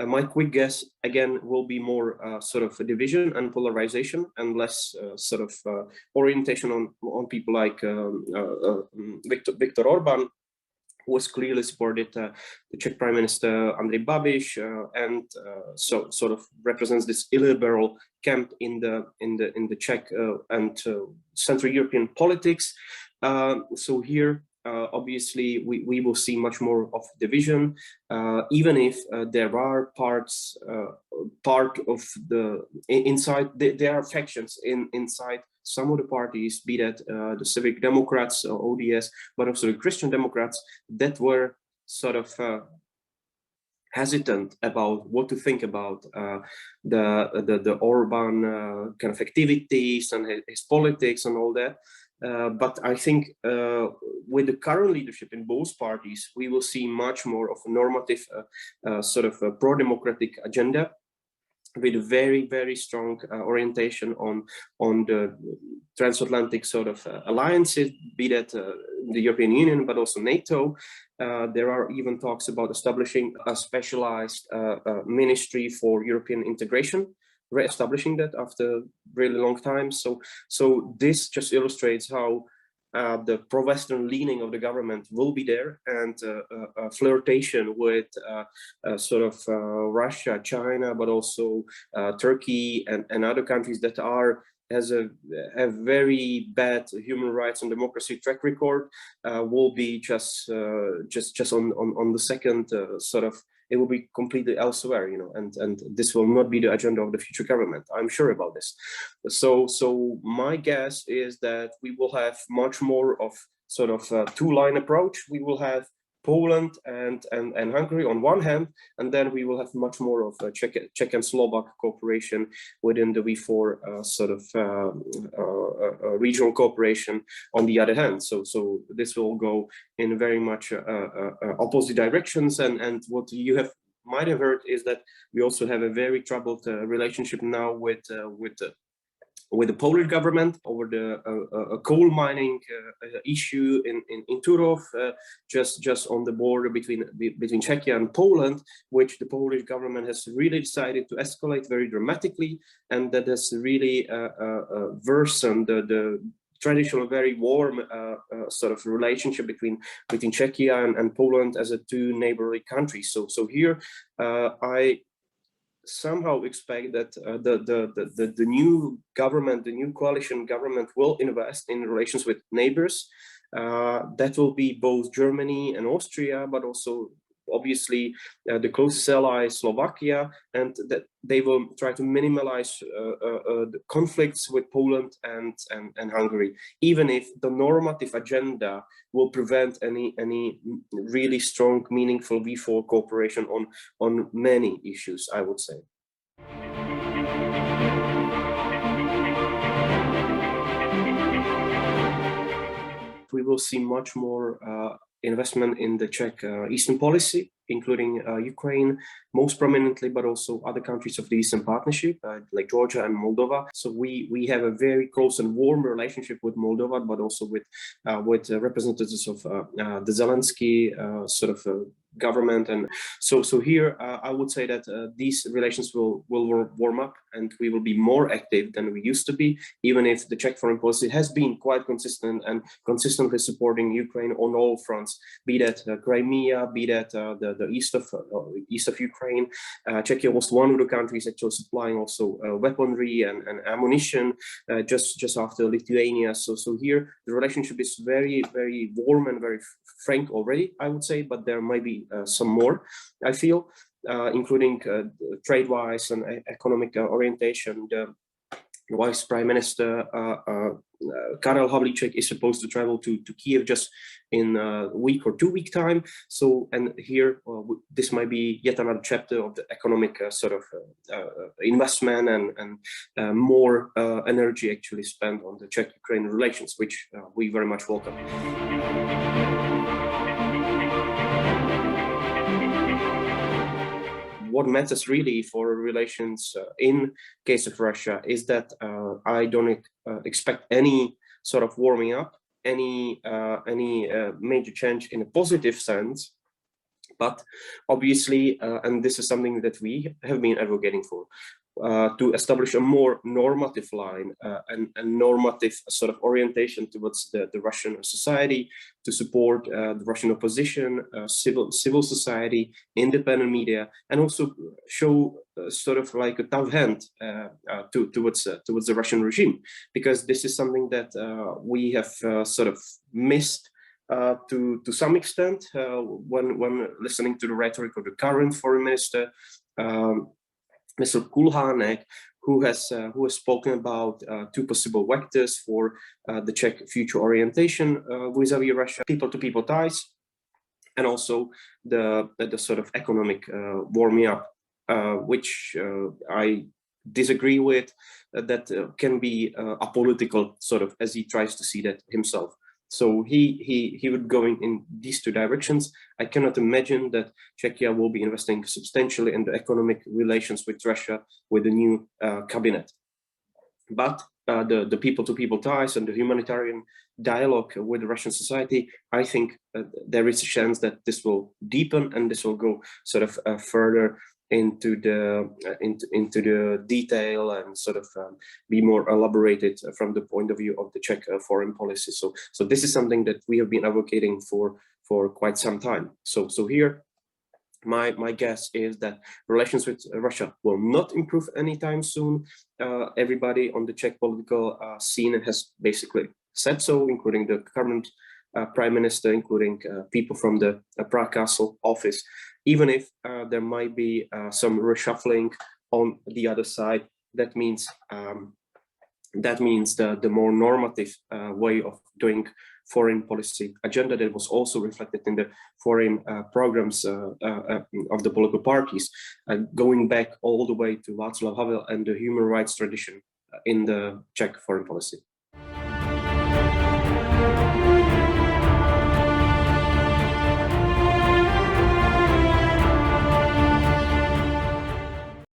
My quick guess again will be more sort of a division and polarization, and less sort of orientation on people like Viktor Orban, who has clearly supported the Czech Prime Minister Andrej Babiš, and so sort of represents this illiberal camp in the Czech and Central European politics. So here, obviously, we will see much more of division, even if there are part of the inside. There are factions inside some of the parties, be that the Civic Democrats, ODS, but also the Christian Democrats, that were sort of hesitant about what to think about the Orban kind of activities and his politics and all that. But I think with the current leadership in both parties, we will see much more of a normative sort of a pro-democratic agenda, with a very, very strong orientation on the transatlantic sort of alliances, be that the European Union, but also NATO. There are even talks about establishing a specialized ministry for European integration, re-establishing that after a really long time. So this just illustrates how the pro-Western leaning of the government will be there, and a flirtation with sort of Russia, China, but also Turkey and other countries that have very bad human rights and democracy track record, will be just on the second sort of. It will be completely elsewhere, and this will not be the agenda of the future government. I'm sure about this. So my guess is that we will have much more of sort of a two-line approach. We will have Poland and Hungary on one hand, and then we will have much more of a Czech and Slovak cooperation within the V4 sort of regional cooperation on the other hand. So this will go in very much opposite directions, and what you might have heard is that we also have a very troubled relationship now with the Polish government over the coal mining issue in Turów, just on the border between Czechia and Poland, which the Polish government has really decided to escalate very dramatically, and that has really worsened the traditional, very warm sort of relationship between Czechia and Poland as a two neighboring countries. So here I somehow expect that the new government, the new coalition government, will invest in relations with neighbors. That will be both Germany and Austria, but also obviously the closest ally, Slovakia, and that they will try to minimize the conflicts with Poland and Hungary, even if the normative agenda will prevent any really strong, meaningful V4 cooperation on many issues, I would say. We will see much more investment in the Czech Eastern policy, including Ukraine, most prominently, but also other countries of the Eastern Partnership, like Georgia and Moldova. So we have a very close and warm relationship with Moldova, but also with representatives of the Zelensky sort of government. And so here I would say that these relations will warm up, and we will be more active than we used to be, even if the Czech foreign policy has been quite consistent and consistently supporting Ukraine on all fronts, be that Crimea, be that the east of Ukraine. Czechia was one of the countries actually supplying also weaponry and ammunition just after Lithuania. So here the relationship is very, very warm and very frank already, I would say, but there might be some more, I feel, including trade-wise and economic orientation. The Vice Prime Minister Pavel Havlicek is supposed to travel to Kiev just in a week or 2 week time. So, and here this might be yet another chapter of the economic sort of investment and more energy actually spent on the Czech-Ukraine relations, which we very much welcome. What matters really for relations in case of Russia is that I don't expect any sort of warming up, any major change in a positive sense, But obviously, and this is something that we have been advocating for, to establish a more normative line and normative sort of orientation towards the Russian society, to support the Russian opposition, civil society, independent media, and also show sort of like a tough hand towards the Russian regime, because this is something that we have sort of missed to some extent when listening to the rhetoric of the current foreign minister, Mr. Kulhánek, who has spoken about two possible vectors for the Czech future orientation vis-a-vis Russia: people-to-people ties, and also the sort of economic warming up, which I disagree with. That can be apolitical, sort of, as he tries to see that himself. So he would go in these two directions. I cannot imagine that Czechia will be investing substantially in the economic relations with Russia with the new cabinet. But the people-to-people ties and the humanitarian dialogue with the Russian society, I think there is a chance that this will deepen and this will go sort of further into the detail and sort of be more elaborated from the point of view of the Czech foreign policy. So this is something that we have been advocating for quite some time. So here, my guess is that relations with Russia will not improve anytime soon. Everybody on the Czech political scene has basically said so, including the current prime minister, including people from the Prague Castle office. Even if there might be some reshuffling on the other side, that means the more normative way of doing foreign policy agenda that was also reflected in the foreign programs of the political parties, going back all the way to Václav Havel and the human rights tradition in the Czech foreign policy.